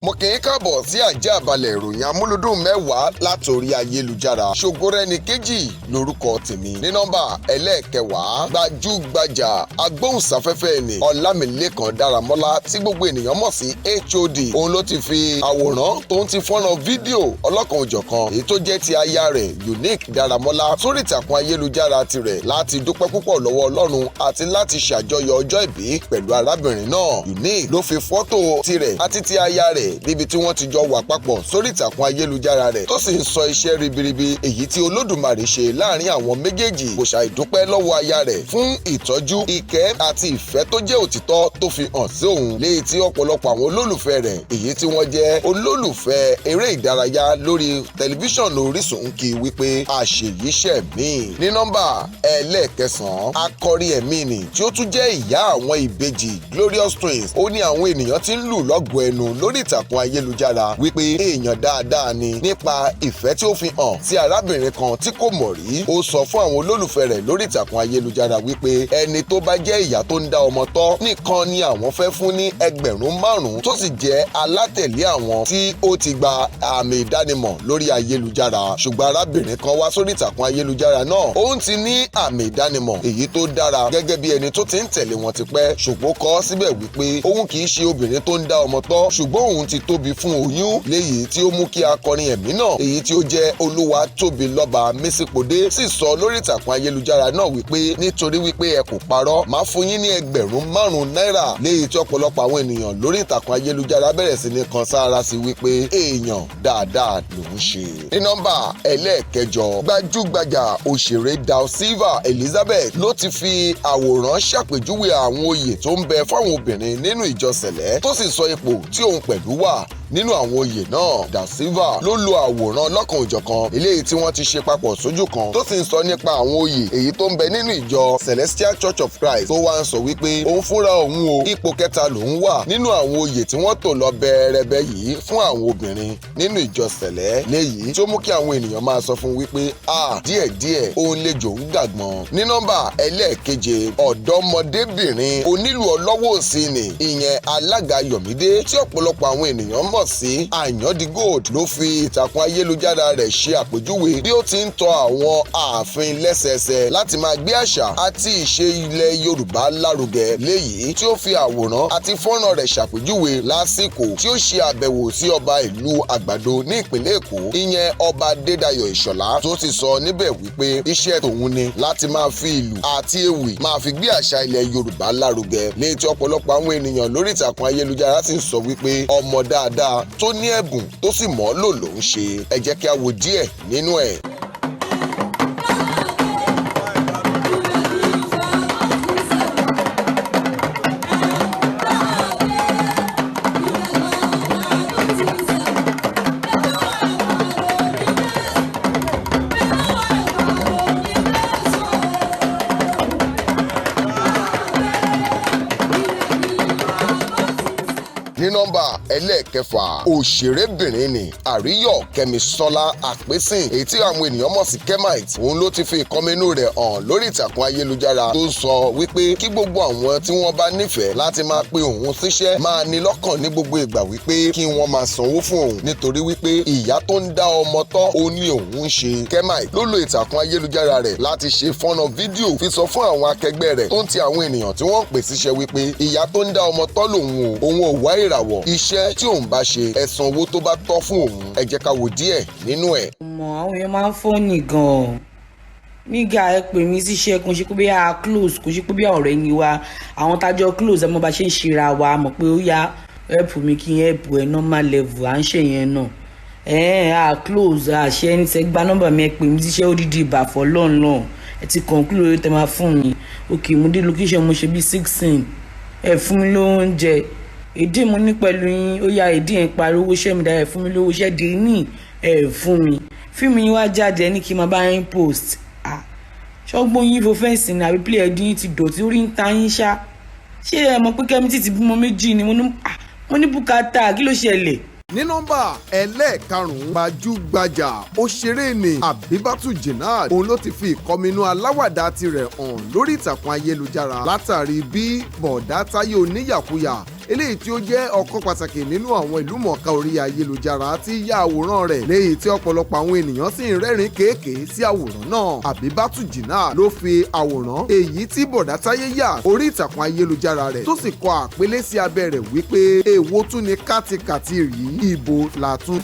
Mo kì í káàbọ̀ sí àjàbalẹ̀ ìròyìn amúlùdùn mẹ́wàá látòrí ayélujára. Ṣògorẹ́nìkejì lórúkọ tèmi. Ní nọ́mbà ẹlẹ́ẹ̀kẹwàá, gbajúgbajà agbóhùnsáfẹ́fẹ́ ni Ọlámilékan Dáramọ́lá tí gbogbo ènìyàn mọ̀ sí HOD. Òun ló ti fi àwòrán tó ń ti fọ́nrán fídíò ọlọ́kan-ò-jọ̀kan èyí tó jẹ́ ti aya rẹ̀ Unique Dáramọ́lá sórí ìtàkùn ayélujára tirẹ̀ láti dúpẹ́ púpọ̀ lọ́wọ́ Ọlọ́run àti láti ṣàjọyọ̀ ọjọ́ ìbí pẹ̀lú arábìnrin náà. Unique ló fi fọ́tò tirẹ̀ àti ti aya rẹ̀ níbi tí wọ́n ti jọ wà papọ̀ sórí ìtàkùn ayélujára rẹ̀ tó sì ń sọ iṣẹ́ ribiribi èyí tí Olódùmarè ṣe láàrin àwọn méjèèjì. Kò ṣàì dúpẹ́ lọ́wọ́ aya rẹ̀ fún ìtọ́jú, ìkẹ́ àti ìfẹ́ tó jẹ́ òtítọ́ tó fi hàn sí òun, léyìí tí ọ̀pọ̀lọpọ̀ àwọn olólùfẹ́ rẹ̀ èyí tí wọ́n jẹ́ olólùfẹ́ eré ìdárayá lórí tẹlifíṣàn Orisun ń kí wípé àṣeyíṣẹ́ mi. Ní nọ́mbà ẹlẹ́ẹ̀kẹsàn-án, akọrin ẹ̀mí ni tí ó tún jẹ́ ìyá àwọn ìbejì Glorious Twins. Ó ní àwọn ènìyàn tí ń lù lọ́gọ̀ọ́ ẹnu lórí ìtàkùn ayélujára wípé èèyàn dáadáa ni nípa ìfẹ́ tí ó fi hàn sí arábìnrin kan tí kò mọ̀ rí. Ó sọ fún àwọn olólùfẹ́ rẹ̀ lórí ìtàkùn ayélujára wípé ẹni tó bá jẹ́ ìyá tó ń dá ọmọ tọ́ nìkan ni àwọn fẹ́ fún ní ẹgbẹ̀rún 5 tó sì jẹ́ alátẹ̀lé àwọn tí ó ti gba àmì ìdánimọ̀ lórí ayélujára. Ṣùgbọ́n arábìnrin kan wá sórí ìtàkùn ayélujára náà, òun ti ní àmì ìdánimọ̀ èyí tó dára gẹ́gẹ́ bí ẹni tó ti ń tẹ̀lé wọn tipẹ́, ṣùgbọ́n kọ síbẹ̀ wípé òun kì í ṣe obìnrin tó ń dá ọmọ tọ́, ṣùgbọ́n òun ti tóbi fún oyún, léyìí tí ó mú kí akọrin ẹ̀mí náà èyí tí ó jẹ́ Olúwatóbilọ́ba Mísípòdé sì sọ lórí ìtàkùn ayélujára náà wípé nítorí wípé ẹ kò parọ́, máa fún yín ní ẹgbẹ̀rún 5 náírà, léyìí tí ọ̀pọ̀lọpọ̀ àwọn ènìyàn lórí ìtàkùn ayélujára bẹ̀rẹ̀ sí ní kan sára sí wípé èèyàn dáadáa lòún ṣe. Ní nọ́mbà ẹlẹ́ẹ̀kẹjọ, gbajúgbajà òṣèré Da Silva Elizabeth ló ti fi àwòrán ṣàpèjúwe àwọn oyè tó ń bẹ fáwọn obìnrin nínú ìjọ Sẹ̀lẹ́ tó sì sọ ipò tí òun pẹ̀lú wà nínú àwọn oyè náà. Da Silva ló lo àwòrán lọ́kan-ò-jọ̀kan eléyìí tí wọ́n ti ṣe papọ̀ sójú kan tó sì ń sọ nípa àwọn oyè èyí tó ń bẹ nínú ìjọ Celestial Church of Christ, tó wá ń sọ wípé òun fúnra òun o ipò kẹta lòun wà nínú àwọn oyè tí wọ́n tò lọ bẹ́ẹ̀rẹ̀bẹ̀ yìí fún àwọn obìnrin nínú ìjọ Sẹ̀lẹ́, léyìí tí ó mú kí àwọn ènìyàn máa sọ fún wípé díẹ̀díẹ̀ òun lè jò ń gàgbọ́n. Ní nọ́mbà ẹlẹ́ẹ̀keje, ọ̀dọ́mọdébìnrin onílù ọlọ́wọ́ òsì ni ìyẹn Alága Yọ̀mídé tí ọ̀pọ̀lọpọ̀ àwọn ènìyàn mọ̀ sí Àyàndí Gold ló fi ìtàkùn ayélujára rẹ̀ ṣe àpèjúwe bí ó ti ń tọ àwọn ààfin lẹ́sẹẹsẹ láti máa gbé àṣà àti ìṣe ilẹ̀ Yorùbá lárugẹ, léyìí tí ó fi àwòrán àti fọ́nrán rẹ̀ ṣàpèjúwe lásìkò tí ó ṣe àbẹ̀wò sí ọba ìlú Àgbàdo ní ìpínlẹ̀ Èkó, ìyẹn ọba Adédayọ̀ Ìṣọ̀lá, tó sì sọ níbẹ̀ wípé iṣẹ́ tòun ni láti máa fi ìlù àti ewì máa fi gbé àṣà ilẹ̀ Yorùbá lárugẹ, léyìí tí ọ̀pọ̀lọpọ̀ àwọn ènìyàn lórí ìtàkùn ayélujára sì ń sọ wípé ọmọ dáadáa tó ní ẹ̀bùn tó sì mọ̀ ọ́ lò ló ń ṣe. Ẹ jẹ́ kí a wo díẹ̀ nínú ẹ̀. Ní nọ́mbà ẹlẹ́ẹ̀kẹfà, òṣèrébìnrin ni Àríyọ̀ Kẹ́misọ́lá Àpésìn èyí tí àwọn ènìyàn mọ̀ sí Kemite. Òun ló ti fi ìkọminú rẹ̀ hàn lórí ìtàkùn ayélujára tó ń sọ wípé kí gbogbo àwọn tí wọ́n bá nífẹ̀ẹ́ láti máa pe òun síṣẹ́ máa ní lọ́kàn ní gbogbo ìgbà wípé kí wọ́n máa sanwó fún òun nítorí wípé ìyá tó ń dá ọmọ tọ́ òun ni òun ń ṣe. Kemite ló lo ìtàkùn ayélujára rẹ̀ láti ṣe fọ́nrán fídíò fi sọ fún àwọn akẹgbẹ́ rẹ̀ tó ń ti àwọn ènìyàn tí wọ́n ń pè síṣẹ́ wípé ìyá tó ń dá ọmọ tọ́ lòun o, òun ò wá ìràwọ̀, iṣẹ́ tí òun bá ṣe ẹ san owó tó bá tọ́ fún òun. Ẹ jẹ́ ká wo díẹ̀ nínú ẹ̀. Àwọn èèyàn máa ń fọ́ọ̀nì gan-an nígbà ẹ pè mí síṣẹ́ kò ṣe pé bí a close, kò ṣe pé bí ọ̀rẹ́ ni wa, àwọn tájọ close ẹ mọ̀ bá ṣe ń ṣera wa, mọ̀ pé ó yá help mi kí n help ẹ normal level à ń ṣe yẹn náà. A close àṣẹ ẹni tẹ gba nọ́mbà mi ẹ pè mí síṣẹ́ ó dídì ìbà fọ́ lọ́nà ẹ ti conclude tẹ máa fún mi. Okay, mo dé location mo ṣe bí 16 ẹ fún mi lóúnjẹ èdè mo ní pẹ̀lú yín, ó yá èdè yẹn parí owó iṣẹ́ mi dára ẹ̀ fún mi lówó iṣẹ́ dé ní ẹ̀ fún mi. Fíìmù yín wá jáde ẹni kí n máa bá yín post. Ṣọ́gbọ́n yín fo fẹ́ǹsì ní àbí play ẹ̀dín yín ti dọ̀tí orí ń ta yín ṣá. Ṣé ẹ mọ̀ pé Kẹ́mi ti bímọ 2 ni mo ní bùkátà, kí ló ṣẹlẹ̀? Ní nọ́mbà ẹlẹ́ẹ̀karùn-ún, gbajúgbajà òṣèré ni Àbíbátù Jìnnáàd. Òun ló ti fi ìkọminú aláwàdà tirẹ̀ hàn lórí ìtàkùn ayélujára látàrí bí bọ̀dá Táyé oníyàkuyà eléyìí tí ó jẹ́ ọ̀kan pàtàkì nínú àwọn ìlúmọ̀ọ́ká orí ayélujára ti ya àwòrán rẹ̀ léyìí tí ọ̀pọ̀lọpọ̀ àwọn ènìyàn sì ń rẹ́rìn kéèké sí àwòrán náà. Àbíbátù Jìnnà ló fi àwòrán èyí tí bọ̀dá Táyé yà orí ìtàkùn ayélujára rẹ̀ tó sì kọ àpélé sí abẹ́ rẹ̀ wípé èwo tún ni kátikàti rí ibo làtún.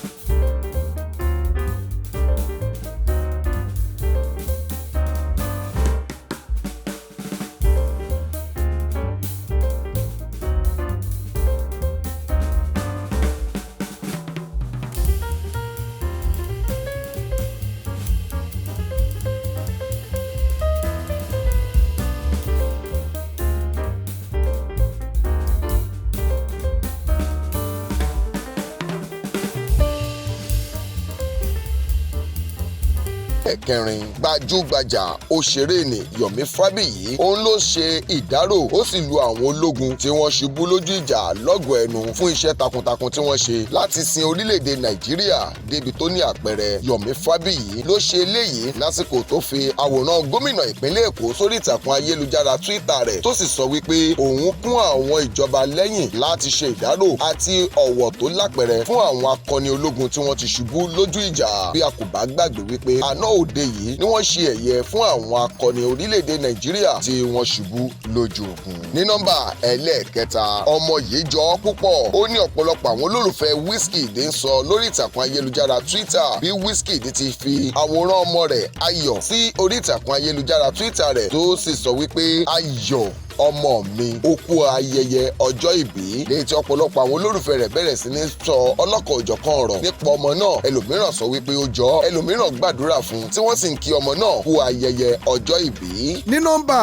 ẹ̀kẹrin gbajúgbajà òṣèré ni Yomi Fabiyi òun ló ṣe ìdárò ó sì lu àwọn ológun tí wọ́n ṣubú lójú ìjà lọ́gọ̀ọ́ ẹnu fún iṣẹ́ takuntakun tí wọ́n ṣe láti sin orílẹ̀-èdè Nàìjíríà débi tó ní àpẹẹrẹ. Yomi Fabiyi ló ṣe eléyìí lásìkò tó fi àwòrán gómìnà ìpínlẹ̀ Èkó sórí ìtàkùn ayélujára Twitter rẹ̀ tó sì sọ wípé òun kún àwọn ìjọba lẹ́yìn láti ṣe ìdárò àti ọ̀wọ̀ tó lápẹẹrẹ fún àwọn akọni ológun tí wọ́n ti ṣubú lójú ìjà. Bí a kò bá gbàgbé wípé àná òde yìí ni wọ́n ṣe ẹ̀yẹ fún àwọn akọni orílẹ̀-èdè Nàìjíríà tí wọ́n ṣubú lójú ogun. Ní nọ́mbà ẹlẹ́ẹ̀kẹta ọmọ yìí jọ ọ́ púpọ̀ ó ní ọ̀pọ̀lọpọ̀ àwọn olólùfẹ́ Wizkid ń sọ lórí ìtàkùn ayélujára Twitter bí Wizkid ti fi àwòrán ọmọ rẹ̀ Ayọ̀ sí orí ìtàkùn ayélujára Twitter rẹ̀ tó sì sọ wípé Ayọ̀ ọmọ mi ó kú ayẹyẹ ọjọ́ ìbí lẹ́yìn tí ọ̀pọ̀lọpọ̀ àwọn olólùfẹ́ rẹ̀ bẹ̀rẹ̀ sí ní sọ ọlọ́kọ̀ òjọ̀kan ọ̀rọ̀ nípa ọmọ náà. Ẹlòmíràn sọ wípé ó jọ ẹlòmíràn gbàdúrà fún tí wọ́n sì ń kí ọmọ náà kú ayẹyẹ ọjọ́ ìbí. Ní nọ́mbà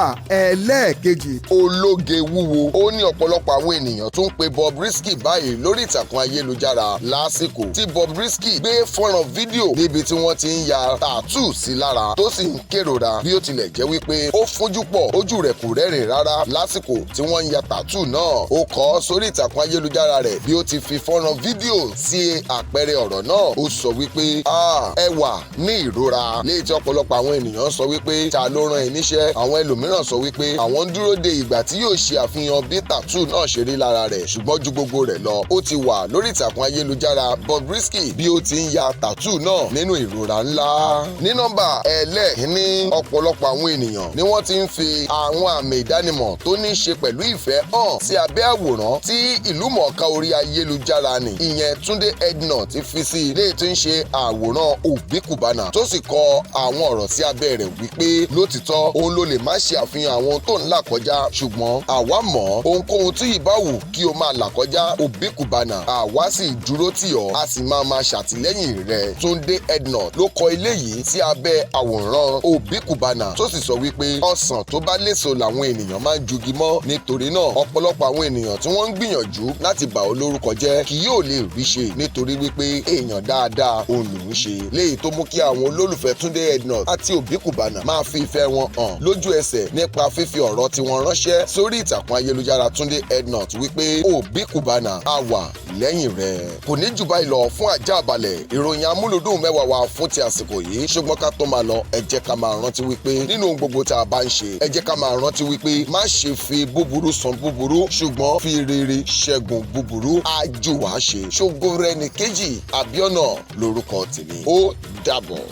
ẹlẹ́ẹ̀kejì ológe wúwo ó ní ọ̀pọ̀lọpọ̀ àwọn ènìyàn tó ń pe Bobrisky báyìí lórí ìtàkùn ayélujára lásìkò tí Bobrisky gbé fọ́nrán fídíò níbi tí wọ́n ti ń ya tààtù sí lára tó sì ń kérora bí ó tilẹ̀ jẹ́ wípé ó fojú pọ̀ ojú rẹ̀ kò rẹ́rìn rárá lásìkò tí wọ́n ń ya tààtù náà. Ó kọ sórí ìtàkùn ayélujára rẹ̀ bí ó ti fi fọ́nrán fídíò sí àpẹẹrẹ ọ̀rọ̀ náà. Ó sọ wípé ẹ wà ní ìrora léyìí tí ọ̀pọ̀lọpọ̀ àwọn ènìyàn sọ wípé ta ló rán ẹ níṣẹ́. Àwọn ẹlòmíràn sọ wípé àwọn ń dúró de ìgbà tí yóò ṣe àfihàn bí tààtù náà ṣe rí lára rẹ̀ ṣùgbọ́n ju gbogbo rẹ̀ lọ ó ti wà lórí ìtàkùn ayélujára Bobrisky bí ó ti ń ya tààtù náà nínú ìrora ńlá. Ní nọ́mbà ẹlẹ́ẹ̀kínní ọ̀pọ̀lọpọ̀ àwọn ènìyàn ni wọ́n ti ń fi àwọn àmì ìdánimọ̀ tó ní í ṣe pẹ̀lú ìfẹ́ hàn sí abẹ́ àwòrán tí ìlúmọ̀ọ́ká orí ayélujára ni ìyẹn Túndé Edna ti fi sí ilé tó ń ṣe àwòrán Obi Cubana tó sì kọ àwọn ọ̀rọ̀ sí abẹ́ rẹ̀ wípé lótìtọ́ òun ló lè má ṣe àfihàn àwọn tó ń là kọjá ṣùgbọ́n àwa mọ̀ ohunkóhun tí ìbá wù kí o máa là kọjá Obi Cubana àwa sì dúró tì ọ́ a sì máa ṣàtìlẹ́yìn rẹ̀. Túndé Edna ló kọ eléyìí sí abẹ́ àwòrán Obi Cubana tó sì sọ wípé ọsàn tó bá léso làwọn ènìyàn máa ń jugi mọ́ nítorí náà ọ̀pọ̀lọpọ̀ àwọn ènìyàn tí wọ́n ń gbìyànjú láti bà ọ́ lórúkọ jẹ́ kì yóò lè rí ṣe nítorí wípé èèyàn dáadáa òun lòún ṣe léyìí tó mú kí àwọn olólùfẹ́ Túndé Edna àti Obi Cubana máa fi ìfẹ́ wọn hàn lójú ẹsẹ̀ nípa fífi ọ̀rọ̀ tí wọ́n ránṣẹ́ sórí ìtàkùn ayélujára Túndé Edna wípé Obi Cubana á wà lẹ́yìn rẹ̀. Kò ní jù báyìí lọ fún àjàbalẹ̀ ìròyìn amúlùdùn mẹ́wàá wa fún ti àsìkò yìí ṣùgbọ́n ká tó máa lọ ẹ jẹ́ ká máa rántí wípé nínú ohun gbogbo tá a bá ń ṣe ẹ jẹ́ ká máa rántí wípé má ṣe fi búburú san búburú ṣùgbọ́n fi rere ṣẹ́gun búburú àjùwà ṣe. Ṣògo rẹ̀ ní kejì Àbíọ́nà lórúkọ tèmi ó dàbọ̀.